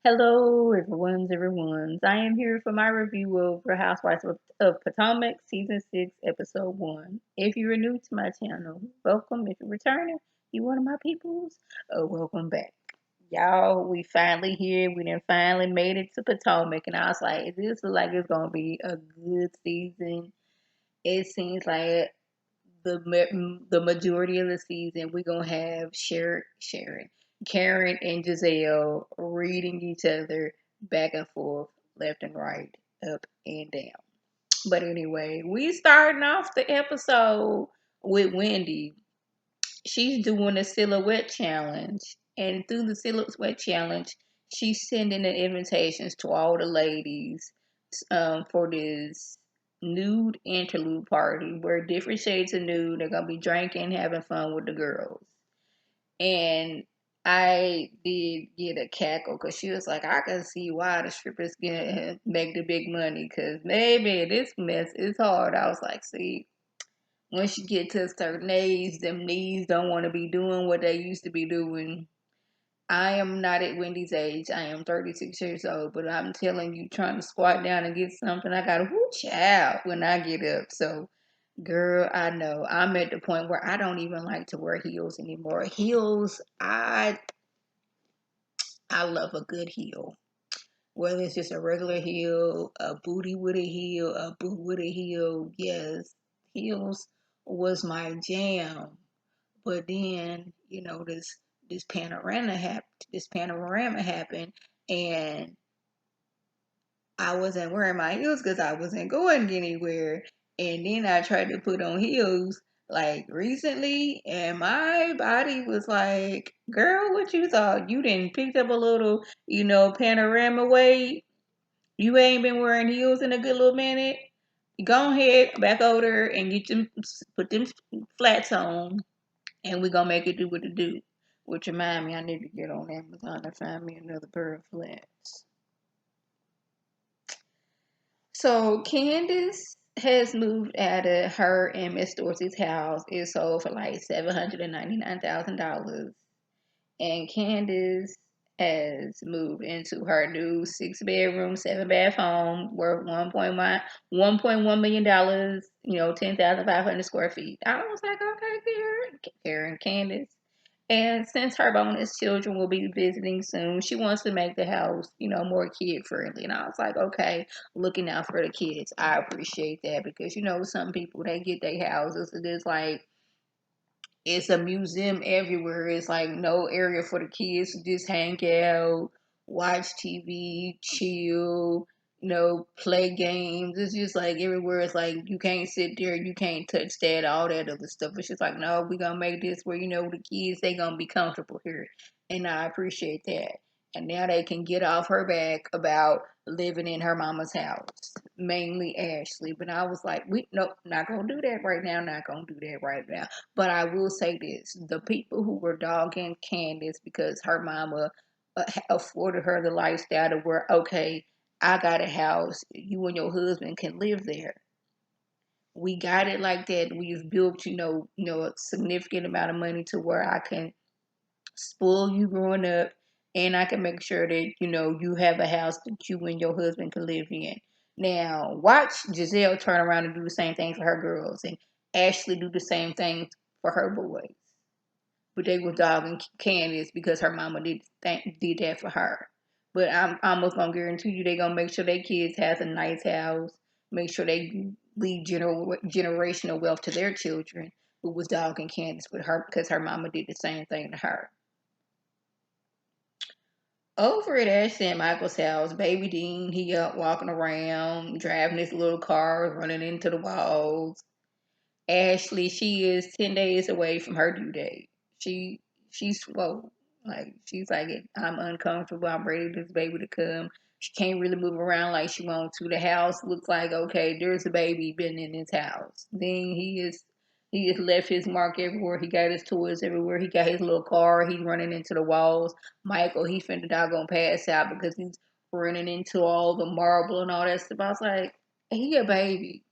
Hello, everyone's. I am here for my review of Housewives of Potomac, Season 6, Episode 1. If you are new to my channel, welcome. If you're returning, you one of my peoples, welcome back. Y'all, we finally here. We done finally made it to Potomac, and I was like, this is like it's gonna be a good season. It seems like the majority of the season we're gonna have Sharon, Karen, and Giselle reading each other back and forth, left and right, up and down. But anyway, we starting off the episode with Wendy. She's doing a silhouette challenge, and through the silhouette challenge, she's sending the invitations to all the ladies for this nude interlude party where different shades of nude are gonna be drinking, having fun with the girls. And I did get a cackle because she was like, I can see why the strippers get make the big money because maybe this mess is hard. I was like, see, once you get to a certain age, them knees don't want to be doing what they used to be doing. I am not at Wendy's age. I am 36 years old, but I'm telling you, trying to squat down and get something, I got to whoosh out when I get up. So, girl, I know I'm at the point where I don't even like to wear heels anymore. Heels, I love a good heel. Whether it's just a regular heel, a booty with a heel, a boot with a heel, yes, heels was my jam. But then, this panorama happened, and I wasn't wearing my heels because I wasn't going anywhere. And then I tried to put on heels like recently, and my body was like, "Girl, what you thought? You didn't pick up a little, panorama weight? You ain't been wearing heels in a good little minute. Go ahead, back over there and put them flats on, and we're gonna make it do what it do." Which remind me, I need to get on Amazon and find me another pair of flats. So Candace has moved out of her and Miss Dorsey's house. It sold for like $799,000, and Candace has moved into her new 6 bedroom, 7 bath home worth $1.1 million. 10,500 square feet. I was like, okay, Karen, Candace. And since her bonus children will be visiting soon, she wants to make the house, more kid friendly. And I was like, okay, looking out for the kids. I appreciate that because, some people, they get their houses and it's like, it's a museum everywhere. It's like no area for the kids to just hang out, watch TV, chill, play games. It's just like everywhere. It's like you can't sit there, you can't touch that, all that other stuff. It's just like, no, we're gonna make this where the kids they gonna be comfortable here. And I appreciate that. And now they can get off her back about living in her mama's house, mainly Ashley. But I was like, we nope, not gonna do that right now, not gonna do that right now. But I will say this: the people who were dogging Candace because her mama afforded her the lifestyle to where, okay, I got a house, you and your husband can live there. We got it like that. We've built, a significant amount of money to where I can spoil you growing up, and I can make sure that you have a house that you and your husband can live in. Now, watch Giselle turn around and do the same thing for her girls, and Ashley do the same thing for her boys. But they were dogging Candace because her mama did that for her. But I'm almost gonna guarantee you they gonna make sure their kids has a nice house, make sure they leave generational wealth to their children. Who was dogging Candace with her because her mama did the same thing to her. Over at Ashley and Michael's house, baby Dean, he up walking around, driving his little car, running into the walls. Ashley, she is 10 days away from her due date. She she's slow. Like she's like, I'm uncomfortable. I'm ready for this baby to come. She can't really move around like she wants to. The house looks like, okay, there's a baby been in this house. Then he has left his mark everywhere. He got his toys everywhere. He got his little car. He's running into the walls. Michael, he finna doggone pass out because he's running into all the marble and all that stuff. I was like, he a baby.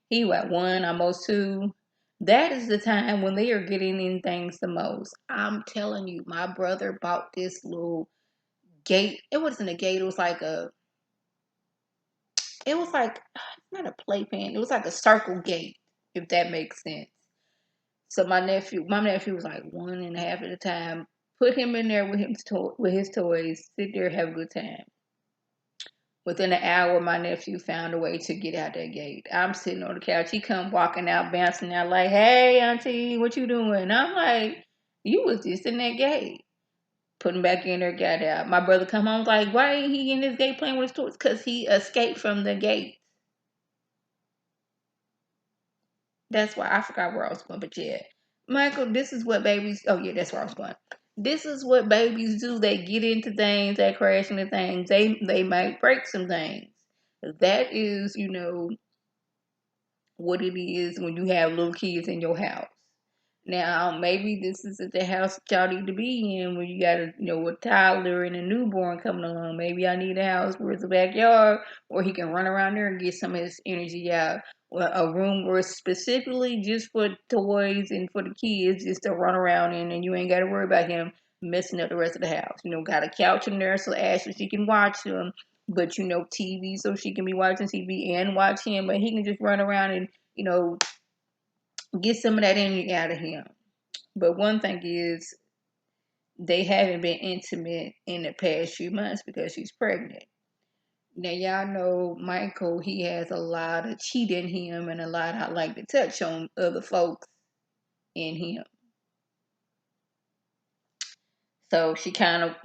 He at one, almost two. That is the time when they are getting in things the most. I'm telling you, my brother bought this little gate. It wasn't a gate. It was like not a playpen. It was like a circle gate, if that makes sense. So my nephew was like 1.5 at a time. Put him in there with with his toys. Sit there, have a good time. Within an hour, my nephew found a way to get out that gate. I'm sitting on the couch. He come walking out, bouncing out like, "Hey, auntie, what you doing?" I'm like, "You was just in that gate." Put him back in there, got out. My brother come home like, "Why ain't he in this gate playing with his toys?" Because he escaped from the gate. That's why I forgot where I was going, but yeah. Michael, this is what babies, oh yeah, that's where I was going. This is what babies do. They get into things, they crash into things, they might break some things. That is, what it is when you have little kids in your house. Now, maybe this isn't the house that y'all need to be in when you got a toddler and a newborn coming along. Maybe I need a house where it's a backyard where he can run around there and get some of his energy out. Well, a room where it's specifically just for toys and for the kids just to run around in, and you ain't got to worry about him messing up the rest of the house. Got a couch in there so Ashley she can watch him, but TV so she can be watching TV and watch him, but he can just run around and get some of that energy out of him. But one thing is, they haven't been intimate in the past few months because she's pregnant. Now, y'all know Michael, he has a lot of cheat in him and a lot I like to touch on other folks in him. So she kind of,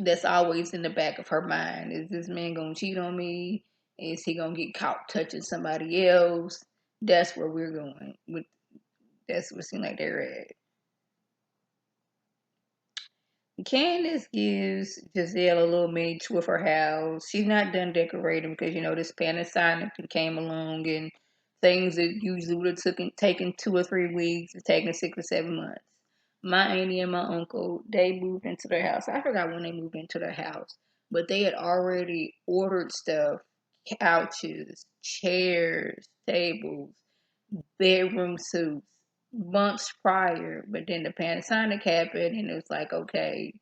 that's always in the back of her mind. Is this man going to cheat on me? Is he going to get caught touching somebody else? That's where we're going. That's what it seems like they're at. Candace gives Giselle a little mini tour of her house. She's not done decorating because this Panasonic came along and things that usually would have taken 2 or 3 weeks is taking 6 or 7 months. My auntie and my uncle, they moved into their house. I forgot when they moved into their house, but they had already ordered stuff, couches, chairs, tables, bedroom suits months prior. But then the Panasonic happened, and it was like, okay,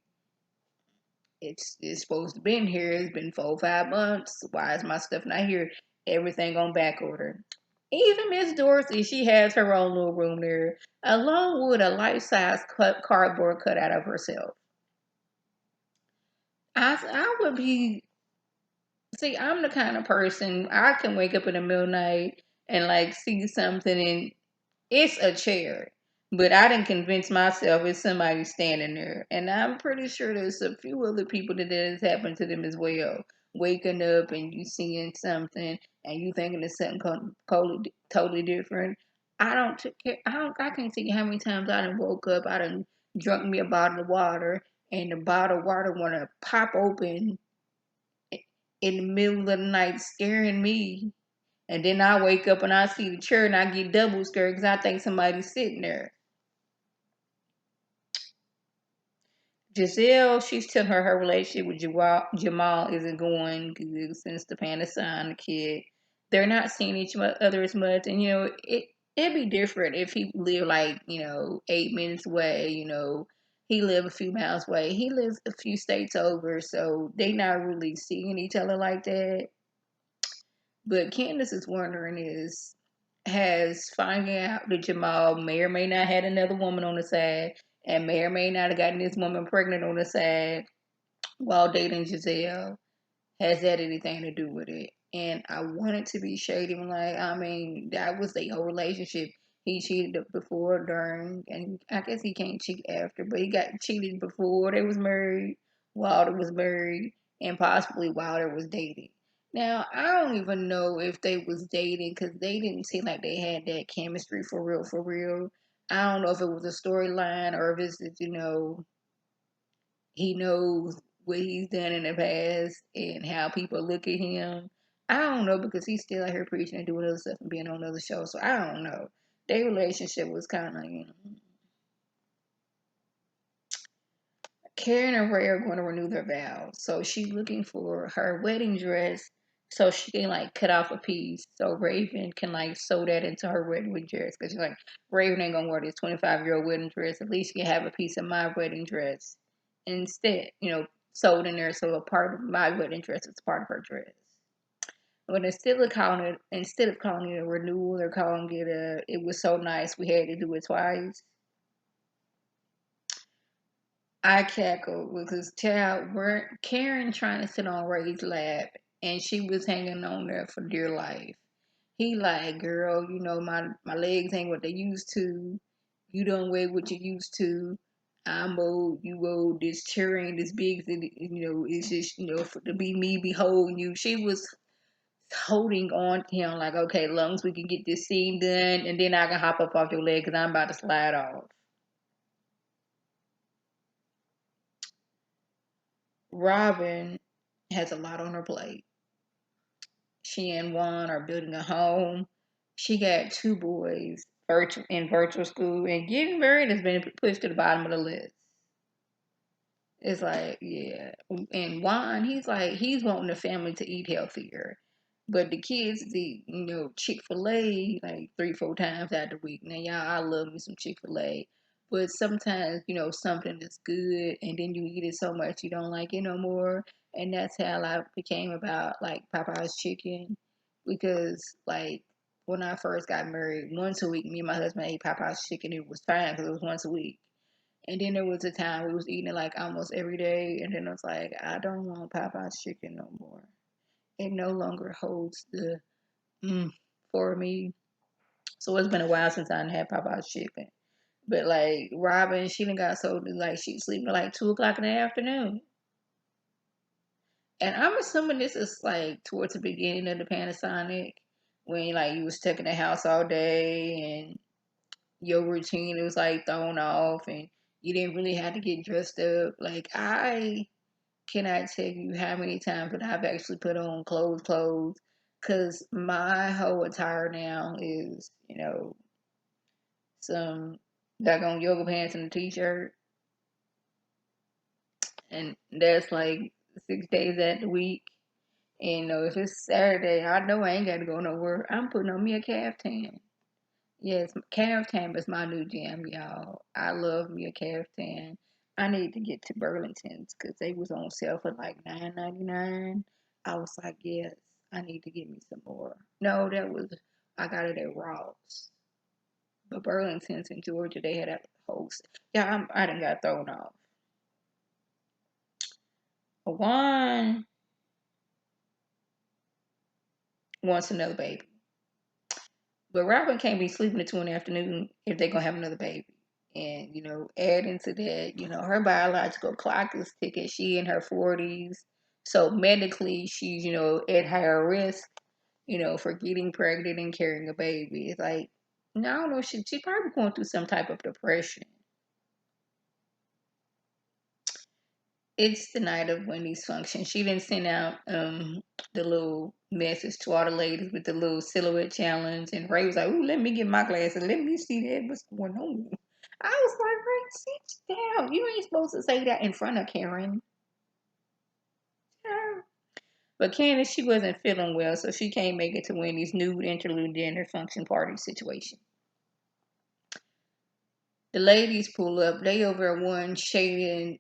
it's supposed to be in here. It's been 4 or 5 months. Why is my stuff not here? Everything on back order. Even Miss Dorsey, she has her own little room there, along with a life-size cardboard cutout of herself. I would be. See, I'm the kind of person I can wake up in the middle of the night and like see something and it's a chair. But I didn't convince myself it's somebody standing there. And I'm pretty sure there's a few other people that has happened to them as well. Waking up and you seeing something and you thinking it's something totally different. Care. I can't tell you how many times I done woke up, I done drunk me a bottle of water and the bottle of water wanna pop open in the middle of the night scaring me. And then I wake up and I see the chair and I get double scared because I think somebody's sitting there. Giselle, she's telling her relationship with Jamal isn't going good since the Panasonic kid. They're not seeing each other as much. And, it'd be different if he lived like, 8 minutes away, he lived a few miles away. He lives a few states over, so they not really seeing each other like that. But Candace is wondering has finding out that Jamal may or may not had another woman on the side and may or may not have gotten this woman pregnant on the side while dating Giselle, has that anything to do with it? And I wanted to be shady, like, I mean, that was their whole relationship. He cheated before, during, and I guess he can't cheat after, but he got cheated before they was married, while they was married, and possibly while they was dating. Now, I don't even know if they was dating because they didn't seem like they had that chemistry for real, for real. I don't know if it was a storyline or if it's just, he knows what he's done in the past and how people look at him. I don't know because he's still out here preaching and doing other stuff and being on other shows. So I don't know. Their relationship was kind of, Karen and Ray are going to renew their vows. So she's looking for her wedding dress so she can like cut off a piece so Raven can like sew that into her wedding dress. Because she's like, Raven ain't going to wear this 25-year-old wedding dress. At least you can have a piece of my wedding dress instead, sewed in there, so a part of my wedding dress is part of her dress. But instead of calling it a renewal or calling it it was so nice we had to do it twice. I cackled because child, we're Karen trying to sit on Ray's lap, and she was hanging on there for dear life. He like, girl, my legs ain't what they used to. You don't weigh what you used to. I'm old, you old. This chair ain't as big as it, it's just, for, to be me beholding you. She was holding on to him like, okay, as long as we can get this scene done, and then I can hop up off your leg because I'm about to slide off. Robin has a lot on her plate. She and Juan are building a home. She got two boys in virtual school, and getting married has been pushed to the bottom of the list. It's like, yeah. And Juan, he's wanting the family to eat healthier. But the kids eat, Chick-fil-A like 3, 4 times out the week. Now, y'all, I love me some Chick-fil-A. But sometimes, something is good and then you eat it so much you don't like it no more. And that's how I became about like Popeye's chicken. Because like when I first got married, once a week, me and my husband ate Popeye's chicken. It was fine because it was once a week. And then there was a time we was eating it like almost every day, and then I was like, I don't want Popeye's chicken no more. It no longer holds the for me. So it's been a while since I had Popeye's chicken. But like Robin, she done got so like she's sleeping at like 2 o'clock in the afternoon. And I'm assuming this is like towards the beginning of the Panasonic when like you was stuck in the house all day and your routine was like thrown off and you didn't really have to get dressed up. Like I cannot tell you how many times that I've actually put on clothes, because my whole attire now is, some daggone yoga pants and a t-shirt, and that's like 6 days out the week. And if it's Saturday, I know I ain't got to go nowhere. I'm putting on me a caftan. Yes, caftan is my new jam, y'all. I love me a caftan. I need to get to Burlington's because they was on sale for like $9.99. I was like, yes, I need to get me some more. No, I got it at Ross. But Burlington's in Georgia, they had a host. Yeah, I done got thrown off. One wants another baby. But Robin can't be sleeping at 2 in the afternoon if they're going to have another baby. And, adding to that, her biological clock is ticking. She in her 40s. So medically, she's, at higher risk, for getting pregnant and carrying a baby. It's like, no, I don't know. She probably going through some type of depression. It's the night of Wendy's function. She didn't send out the little message to all the ladies with the little silhouette challenge. And Ray was like, ooh, let me get my glasses. Let me see that. What's going on? I was like, Ray, sit down. You ain't supposed to say that in front of Karen. Yeah. But Candace, she wasn't feeling well, so she can't make it to Wendy's nude interlude dinner function party situation. The ladies pull up. They over at one shading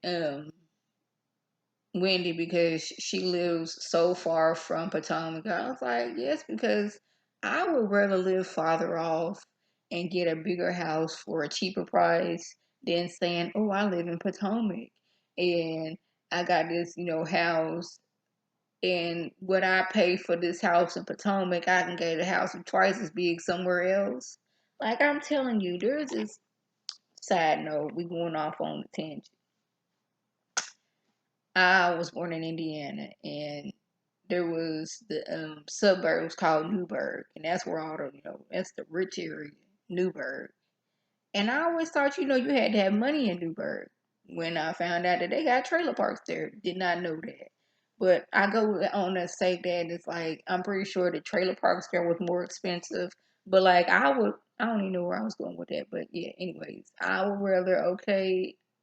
Wendy because she lives so far from Potomac. I was like, yes, because I would rather live farther off and get a bigger house for a cheaper price than saying, oh, I live in Potomac and I got this, house, and what I pay for this house in Potomac, I can get a house twice as big somewhere else. Like I'm telling you, there's this side note, we going off on the tangent. I was born in Indiana, and there was the suburbs called Newburgh, and that's where all the that's the rich area, Newburgh. And I always thought you had to have money in Newburgh. When I found out that they got trailer parks there, did not know that. But I go on to say that it's like I'm pretty sure the trailer parks there was more expensive. But like I don't even know where I was going with that. But yeah, anyways, I would rather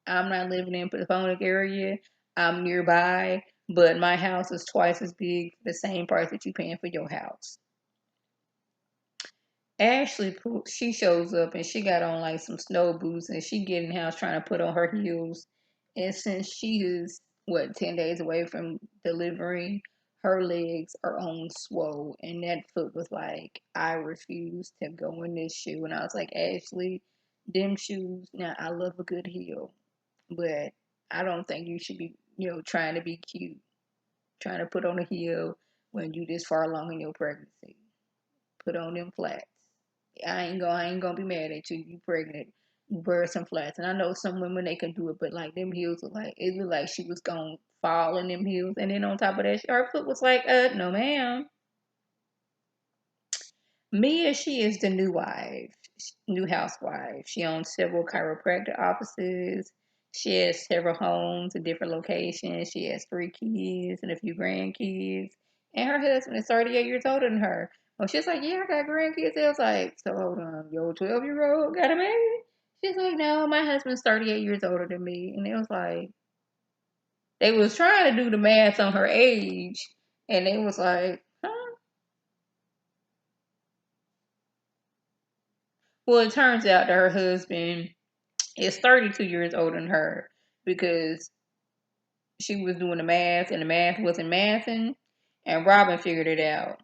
I'm not living in Potomac area. I'm nearby, but my house is twice as big, the same price that you paying for your house. Ashley, she shows up and she got on like some snow boots and she get in the house trying to put on her heels. And since she is what, 10 days away from delivering. Her legs are on swole, and that foot was like, I refuse to go in this shoe. And I was like, Ashley, them shoes, now I love a good heel, but I don't think you should be, trying to be cute, trying to put on a heel when you this far along in your pregnancy. Put on them flats. I ain't gonna be mad at you. You pregnant. You wear some flats. And I know some women they can do it, but like them heels look like it looked like she was gonna fall in them heels. And then on top of that, her foot was like, no ma'am. Mia, she is the new wife, new housewife. She owns several chiropractic offices. She has several homes in different locations. She has 3 kids and a few grandkids. And her husband is 38 years older than her. Well, she's like, yeah, I got grandkids. I was like, so hold on, your 12-year-old got a baby? She's like, no, my husband's 38 years older than me. And it was like, they was trying to do the math on her age. And they was like, huh? Well, it turns out that her husband is 32 years older than her because she was doing the math and the math wasn't mathing, and Robin figured it out.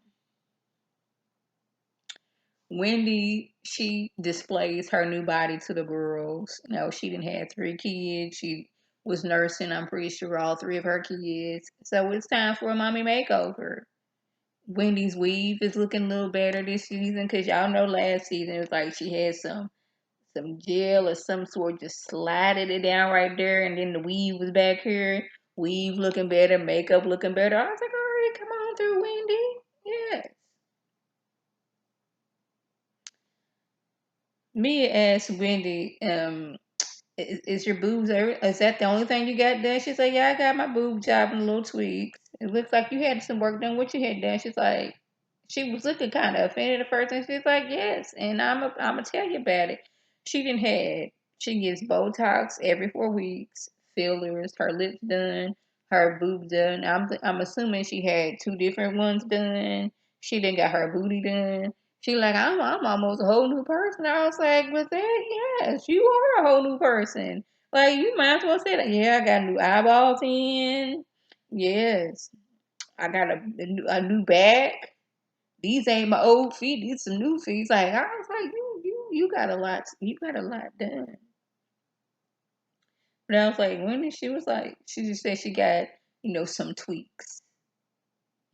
Wendy, she displays her new body to the girls. She didn't have 3 kids. She was nursing, I'm pretty sure, all 3 of her kids. So it's time for a mommy makeover. Wendy's weave is looking a little better this season because y'all know last season it was like she had some gel or some sort, just slided it down right there, and then the weave was back here. Weave looking better, makeup looking better. I was like, all right, come on through, Wendy. Yes. Mia asked Wendy, is your boobs is that the only thing you got done? She's like, yeah, I got my boob job and little tweaks. It looks like you had some work done. What you had done? She's like, she was looking kind of offended at first, and she's like, yes, and I'm gonna tell you about it. She didn't had she gets Botox every 4 weeks, fillers, her lips done, her boobs done. I'm assuming she had 2 different ones done. She didn't got her booty done. She like, I'm almost a whole new person. I was like, but that, yes, you are a whole new person. Like, you might as well say that. Yeah, I got new eyeballs in. Yes, I got a new back. These ain't my old feet. These some new feet. Like, I was like, you got a lot. You got a lot done. But I was like, when she was like, she just said she got, some tweaks.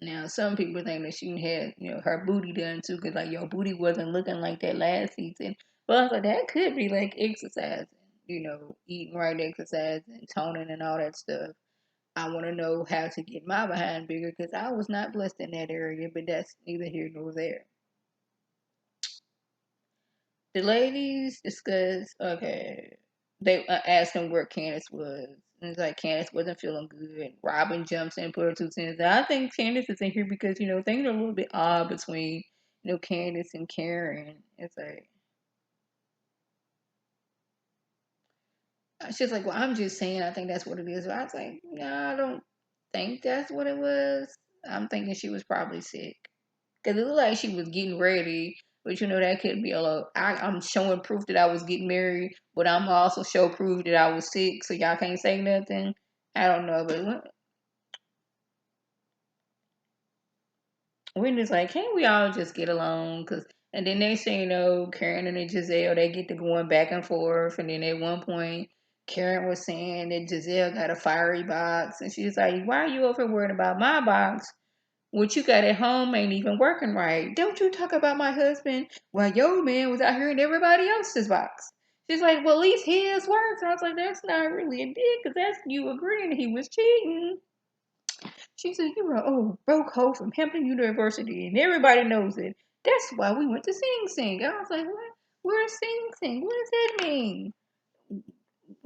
Now, some people think that she had, her booty done too, because like your booty wasn't looking like that last season. But I was like, that could be like exercising, eating right, exercising, toning, and all that stuff. I want to know how to get my behind bigger because I was not blessed in that area, but that's neither here nor there. The ladies discussed, okay, they asked him where Candace was. And it's like Candace wasn't feeling good. Robin jumps in, put her 2 cents. I think Candace is in here because, things are a little bit odd between, Candace and Karen. It's like, she's like, well, I'm just saying, I think that's what it is. But I was like, no, I don't think that's what it was. I'm thinking she was probably sick. Because it looked like she was getting ready, but that could be a little. I'm showing proof that I was getting married, but I'm also show proof that I was sick, so y'all can't say nothing. I don't know, but we're just like, can't we all just get along? And then they say, Karen and Giselle, they get to going back and forth, and then at one point, Karen was saying that Giselle got a fiery box, and she's like, why are you over worried about my box? What you got at home ain't even working right. Don't you talk about my husband while your man was out here in everybody else's box. She's like, well, at least his works. I was like, that's not really a dig because that's you agreeing he was cheating. She said, you're an old broke hoe from Hampton University and everybody knows it. That's why we went to Sing Sing. I was like, what? Where's Sing Sing? What does that mean?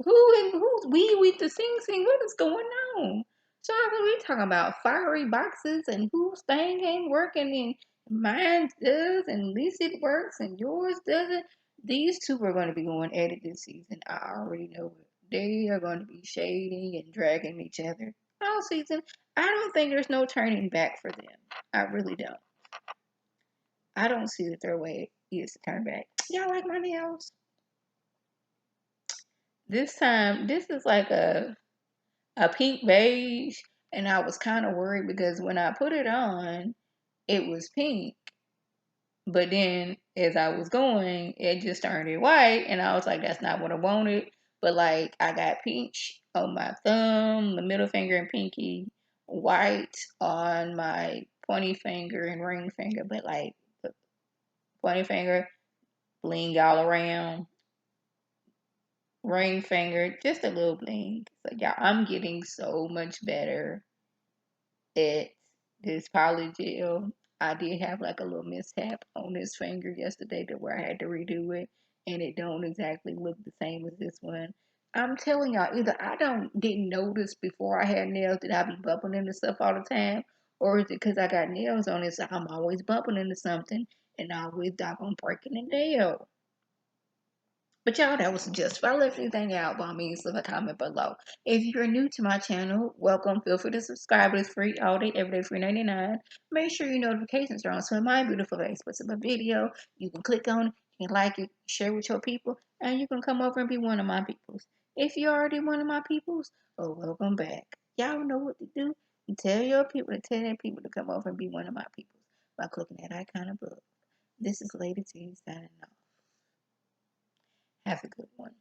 Who's we with the Sing Sing? What is going on? So I was we talking about fiery boxes and whose thing ain't working and mine does and at least it works and yours doesn't. These two are going to be going at it this season. I already know it. They are going to be shading and dragging each other all season. I don't think there's no turning back for them. I really don't. I don't see that their way is to turn back. Y'all like my nails? This time, this is like a a pink beige, and I was kind of worried because when I put it on, it was pink. But then as I was going, it just turned it white, and I was like, that's not what I wanted. But like, I got pink on my thumb, the middle finger and pinky, white on my pointy finger and ring finger, but like the pointy finger, bling all around, ring finger, just a little bling. So yeah, I'm getting so much better at this polygel. I did have like a little mishap on this finger yesterday to where I had to redo it, and it don't exactly look the same as this one. I'm telling y'all, either I don't didn't notice before I had nails that I be bumping into stuff all the time, or is it because I got nails on it, so I'm always bumping into something and always doggone breaking a nail. But y'all, that was just if I left anything out by me, leave a comment below. If you're new to my channel, welcome. Feel free to subscribe. It's free all day, every day, free 99. Make sure your notifications are on so when my beautiful face puts up a video, you can click on it, you can like it, share with your people, and you can come over and be one of my peoples. If you're already one of my peoples, oh, welcome back. Y'all know what to do. You tell your people to tell their people to come over and be one of my peoples by clicking that icon above. This is Lady T signing off. Have a good one.